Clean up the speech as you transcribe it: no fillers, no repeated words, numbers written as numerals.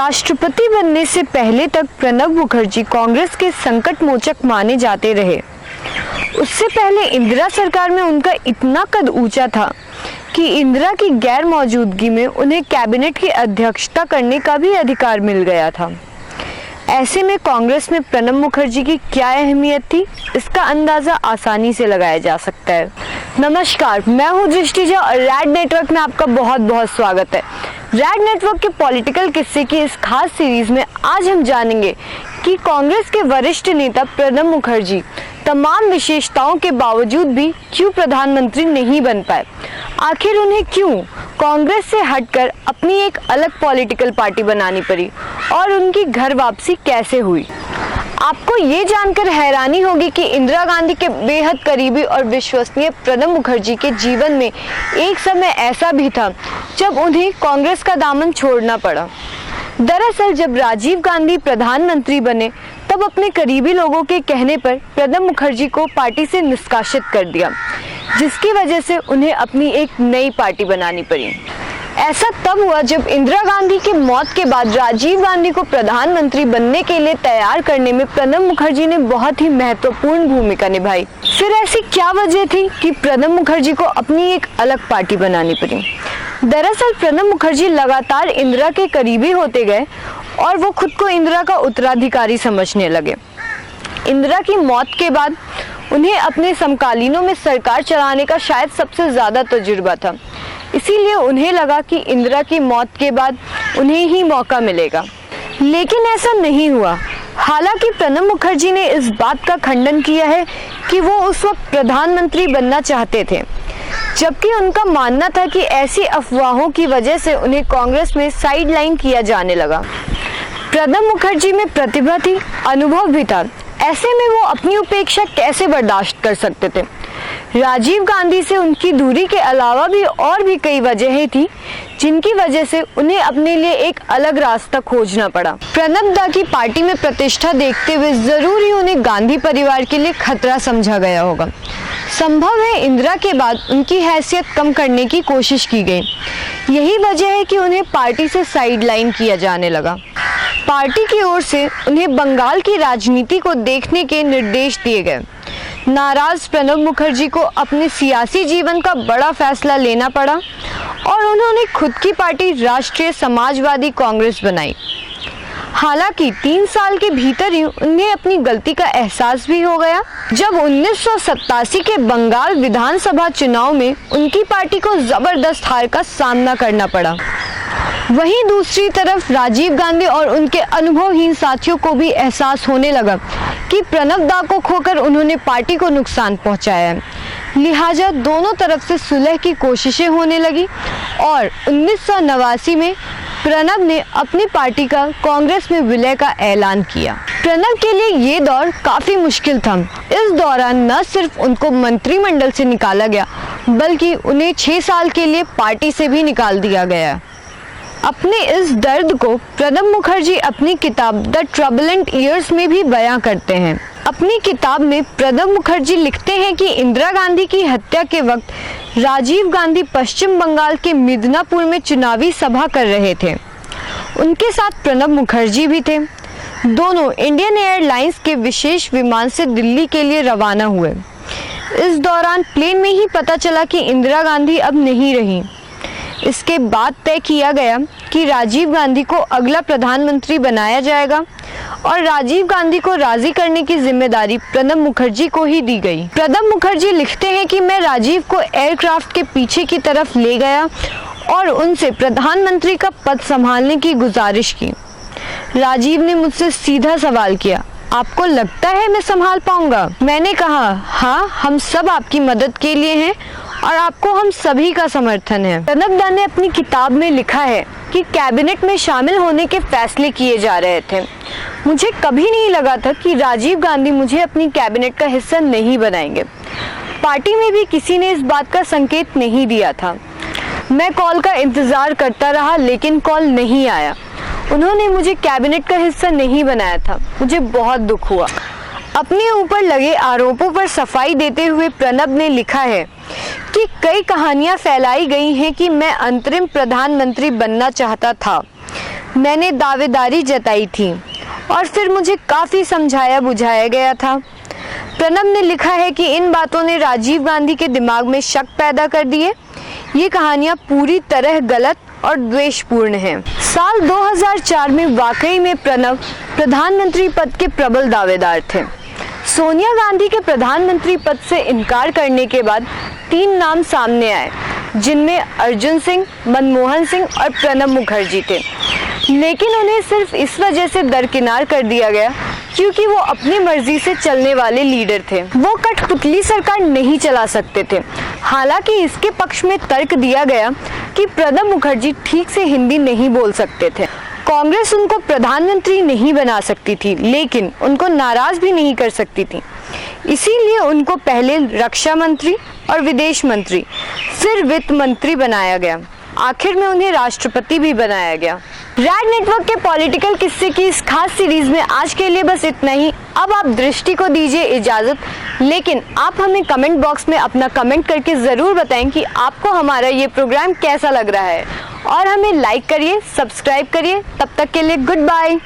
राष्ट्रपति बनने से पहले तक प्रणब मुखर्जी कांग्रेस के संकट मोचक माने जाते रहे। उससे पहले इंदिरा सरकार में उनका इतना कद ऊंचा था कि इंदिरा की गैर मौजूदगी में उन्हें कैबिनेट की अध्यक्षता करने का भी अधिकार मिल गया था। ऐसे में कांग्रेस में प्रणब मुखर्जी की क्या अहमियत थी, इसका अंदाजा आसानी से लगाया जा सकता है। नमस्कार, मैं हूं दृष्टिजा और रैड नेटवर्क में आपका बहुत बहुत स्वागत है। रैड नेटवर्क के पॉलिटिकल किस्से की इस खास सीरीज में आज हम जानेंगे कि कांग्रेस के वरिष्ठ नेता प्रणब मुखर्जी तमाम विशेषताओं के बावजूद भी क्यों प्रधानमंत्री नहीं बन पाए। आखिर उन्हें क्यों कांग्रेस से हटकर अपनी एक अलग पॉलिटिकल पार्टी बनानी पड़ी और उनकी घर वापसी कैसे हुई। आपको ये जानकर हैरानी होगी कि इंदिरा गांधी के बेहद करीबी और विश्वसनीय प्रणब मुखर्जी के जीवन में एक समय ऐसा भी था जब उन्हें कांग्रेस का दामन छोड़ना पड़ा। दरअसल जब राजीव गांधी प्रधानमंत्री बने तब अपने करीबी लोगों के कहने पर प्रणब मुखर्जी को पार्टी से निष्कासित कर दिया, जिसकी वजह से उन्हें अपनी एक नई पार्टी बनानी पड़ी। ऐसा तब हुआ जब इंदिरा गांधी की मौत के बाद राजीव गांधी को प्रधानमंत्री बनने के लिए तैयार करने में प्रणब मुखर्जी ने बहुत ही महत्वपूर्ण भूमिका निभाई। फिर ऐसी क्या वजह थी कि प्रणब मुखर्जी को अपनी एक अलग पार्टी बनानी पड़ी। दरअसल प्रणब मुखर्जी लगातार इंदिरा के करीबी होते गए और वो खुद को इंदिरा का उत्तराधिकारी समझने लगे। इंदिरा की मौत के बाद उन्हें अपने समकालीनों में सरकार चलाने का शायद सबसे ज्यादा तजुर्बा था, इसीलिए उन्हें लगा कि इंदिरा की मौत के बाद उन्हें ही मौका मिलेगा। लेकिन ऐसा नहीं हुआ। हालांकि प्रणब मुखर्जी ने इस बात का खंडन किया है कि वो उस वक्त प्रधानमंत्री बनना चाहते थे, जबकि उनका मानना था कि ऐसी अफवाहों की वजह से उन्हें कांग्रेस में साइडलाइन किया जाने लगा। प्रणब मुखर्जी में प्रतिभा थी, अनुभव भी था, ऐसे में वो अपनी उपेक्षा कैसे बर्दाश्त कर सकते थे। राजीव गांधी से उनकी दूरी के अलावा भी और भी कई वजहें थी जिनकी वजह से उन्हें अपने लिए एक अलग रास्ता खोजना पड़ा। प्रणब दा की पार्टी में प्रतिष्ठा देखते हुए जरूर ही उन्हें गांधी परिवार के लिए खतरा समझा गया होगा। संभव है इंदिरा के बाद उनकी हैसियत कम करने की कोशिश की गई। यही वजह है कि उन्हें पार्टी से साइडलाइन किया जाने लगा। पार्टी की ओर से उन्हें बंगाल की राजनीति को देखने के निर्देश दिए गए। नाराज प्रणब मुखर्जी को अपने सियासी जीवन का बड़ा फैसला लेना पड़ा और उन्होंने खुद की पार्टी राष्ट्रीय समाजवादी कांग्रेस बनाई। हालांकि 3 साल के भीतर ही उन्हें अपनी गलती का एहसास भी हो गया जब 1987 के बंगाल विधानसभा चुनाव में उनकी पार्टी को जबरदस्त हार का सामना करना पड़ा। वहीं दूसरी तरफ राजीव गांधी और उनके अनुभवहीन साथियों को भी एहसास होने लगा कि प्रणब दा को खोकर उन्होंने पार्टी को नुकसान पहुंचाया है। लिहाजा दोनों तरफ से सुलह की कोशिशें होने लगी और 1989 में प्रणब ने अपनी पार्टी का कांग्रेस में विलय का ऐलान किया। प्रणब के लिए ये दौर काफी मुश्किल था। इस दौरान न सिर्फ उनको मंत्रिमंडल से निकाला गया बल्कि उन्हें 6 साल के लिए पार्टी से भी निकाल दिया गया। अपने इस दर्द को प्रणब मुखर्जी अपनी किताब द ट्रबलेंट ईयर्स में भी बयां करते हैं। अपनी किताब में प्रणब मुखर्जी लिखते हैं कि इंदिरा गांधी की हत्या के वक्त राजीव गांधी पश्चिम बंगाल के मिदनापुर में चुनावी सभा कर रहे थे। उनके साथ प्रणब मुखर्जी भी थे। दोनों इंडियन एयरलाइंस के विशेष विमान से दिल्ली के लिए रवाना हुए। इस दौरान प्लेन में ही पता चला कि इंदिरा गांधी अब नहीं रही। इसके बाद तय किया गया कि राजीव गांधी को अगला प्रधानमंत्री बनाया जाएगा और राजीव गांधी को राजी करने की जिम्मेदारी प्रणब मुखर्जी को ही दी गई। प्रणब मुखर्जी लिखते हैं कि मैं राजीव को एयरक्राफ्ट के पीछे की तरफ ले गया और उनसे प्रधानमंत्री का पद संभालने की गुजारिश की। राजीव ने मुझसे सीधा सवाल किया, आपको लगता है मैं संभाल पाऊंगा? मैंने कहा, हाँ, हम सब आपकी मदद के लिए हैं और आपको हम सभी का समर्थन है। प्रणब दा ने अपनी किताब में लिखा है कि कैबिनेट में शामिल होने के फैसले किए जा रहे थे। मुझे कभी नहीं लगा था कि राजीव गांधी मुझे अपनी कैबिनेट का हिस्सा नहीं बनाएंगे। पार्टी में भी किसी ने इस बात का संकेत नहीं दिया था। मैं कॉल का इंतजार करता रहा लेकिन कॉल नहीं आया। उन्होंने मुझे कैबिनेट का हिस्सा नहीं बनाया था। मुझे बहुत दुख हुआ। अपने ऊपर लगे आरोपों पर सफाई देते हुए प्रणब ने लिखा है कि कई कहानियां फैलाई गई हैं कि मैं अंतरिम प्रधानमंत्री बनना चाहता था। मैंने दावेदारी जताई थी और फिर मुझे काफ़ी समझाया बुझाया गया था। प्रणब ने लिखा है कि इन बातों ने राजीव गांधी के दिमाग में शक पैदा कर दिए। ये कहानियाँ पूरी तरह गलत और द्वेषपूर्ण हैं। साल 2004 में वाकई में प्रणब प्रधानमंत्री पद के प्रबल दावेदार थे। सोनिया गांधी के प्रधानमंत्री पद से इनकार करने के बाद 3 नाम सामने आए, जिनमें अर्जुन सिंह, मनमोहन सिंह और प्रणब मुखर्जी थे। लेकिन उन्हें सिर्फ इस वजह से दरकिनार कर दिया गया क्योंकि वो अपनी मर्जी से चलने वाले लीडर थे। वो कठपुतली सरकार नहीं चला सकते थे। हालांकि इसके पक्ष में तर्क दिया गया कि प्रणब मुखर्जी ठीक से हिंदी नहीं बोल सकते थे। कांग्रेस उनको प्रधानमंत्री नहीं बना सकती थी, लेकिन उनको नाराज भी नहीं कर सकती थी। इसीलिए उनको पहले रक्षा मंत्री और विदेश मंत्री, फिर वित्त मंत्री बनाया गया। आखिर में उन्हें राष्ट्रपति भी बनाया गया। रैड नेटवर्क के पॉलिटिकल किस्से की इस खास सीरीज में आज के लिए बस इतना ही। अब आप दृष्टि को दीजिए इजाजत, लेकिन आप हमें कमेंट बॉक्स में अपना कमेंट करके जरूर बताएं कि आपको हमारा ये प्रोग्राम कैसा लग रहा है, और हमें लाइक करिए, सब्सक्राइब करिए। तब तक के लिए गुड बाय।